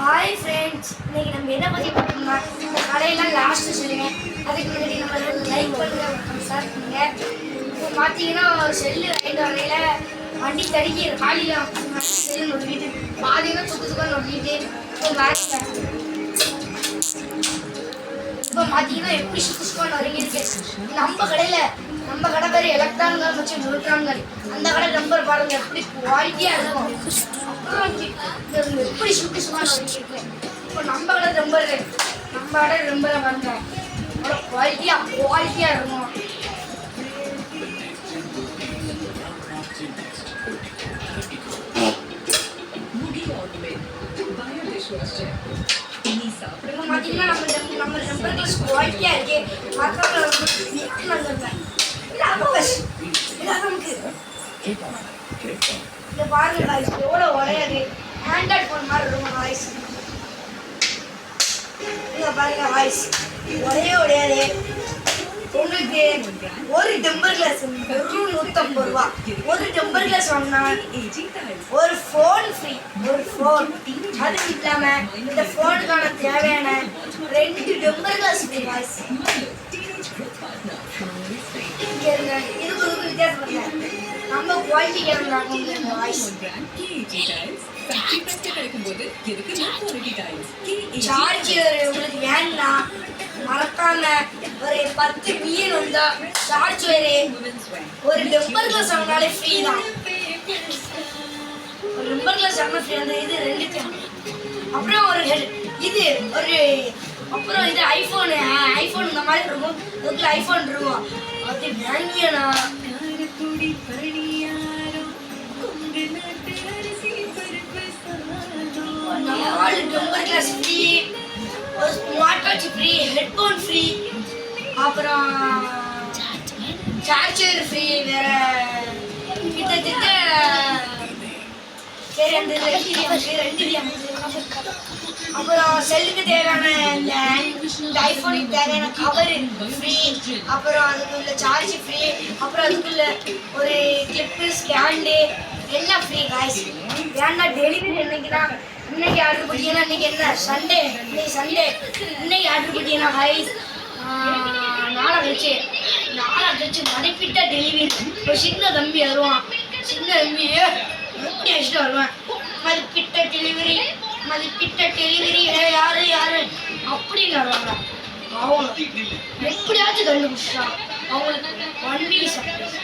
Hi friends, இன்னைக்கு நம்ம எதை பற்றி பார்த்தோம்னா இந்த கடையெல்லாம் லாஸ்ட்டு சொல்லுவேன். அதுக்கு முன்னாடி நம்ம லைக் பண்ணுங்க, ஸ்டார்ட் பண்ணுங்க. இப்போ பார்த்தீங்கன்னா ஒரு செல்லு வாங்கிட்டு வரையில் வண்டி தடுக்கி காலியில் செல்லு நொட்டிக்கிட்டு பாதிங்கன்னா சுக்கு நொட்டிக்கிட்டு இப்போ வாங்கிட்டேன். இப்போ பார்த்தீங்கன்னா எப்படி சுக்குன்னு வரீங்க நம்ம கடை பேர் எலக்ட்ரான்கள் மற்றும் நியூட்ரான்கள். அந்த கடை நம்பர் பாருங்க எப்படி குவாலிட்டியாக இருக்கும். அப்புறம் எப்படி சுக்குன்னு வரீங்க. இப்போ நம்ம கடை நம்பரை பாருங்க அவ்வளோ குவாலிட்டியாக இருக்கும். பார்த்தீங்கன்னா நம்ம நம்பர்கள் குவாலிட்டியாக இருக்கு. இந்த பாருங்க வாய்ஸ் எவ்வளோ உடையாது. ஆண்ட்ராய்ட் ஃபோன் மாதிரி இருக்கும் வாய்ஸ். இங்கே பாருங்க வாய்ஸ் உடையாது. உங்களுக்கு ஒரு டெம்பர் கிளாஸ் வெறும் 150 ரூபா. ஒரு டெம்பர் கிளாஸ் வாங்கினா ஒரு ஃபோன் ஃப்ரீ. ஒரு ஃபோன் அது இல்லாமல் இந்த ஃபோனுக்கான தேவையான 2 டெம்பர் கிளாஸ் ஃப்ரீ வாய்ஸ். இதுக்கு வித்தியாசம் நம்ம குவாலிட்டி கேட்குறாங்க வாய்ஸ். சார்ஜர் உங்களுக்கு வேணும்னா மறக்காம ஒரு 10 பிஎன் வந்தா சார்ஜ் ஒரு டெம்பர் கிளாஸ் வாங்கினாலே ஃப்ரீ தான். ஒரு டெம்பர் கிளாஸ் வாங்கினா ஃப்ரீ. அந்த இது 2 அப்புறம் அப்புறம் இது ஐஃபோன் இந்த மாதிரி இருக்கும். அதுக்குள்ள ஐஃபோன் இருக்கும். அது வாங்கினா 4 டெம்பர் கிளாஸ் ஃப்ரீ, ஒரு smart watch free, headphone free, அப்புறம் சார்ஜர் ஃப்ரீ. வேற கிட்டத்தட்ட சரி அந்த 2 அப்புறம் செல்லுக்கு தேவையான இந்த ஐஃபோனுக்கு தேவையான கவர் ஃப்ரீ. அப்புறம் அதுக்குள்ள சார்ஜ் ஃப்ரீ. அப்புறம் அதுக்குள்ள ஒரு கிளிப்பு ஸ்டாண்டு எல்லாம் ஃப்ரீ காய்ஸ். ஏன்னா டெலிவரி இன்னைக்கு ஆர்டர் பண்ணிங்கன்னா இன்னைக்கு என்ன சண்டே, இன்னைக்கு ஆர்டர் பண்ணிங்கன்னா காய்ஸ் நாளை கழிச்சு மதிப்பிட்ட டெலிவரி. ஒரு சின்ன தம்பி வருவான். எப்படி வச்சுட்டு வருவேன். மதிப்பிட்ட டெலிவரி யாரு அப்படின்னு வருவாங்க. அவங்க எப்படியாச்சும் கண்டுபிடிச்சா அவங்களுக்கு 1 வீக் சர்ப்ரைஸ்.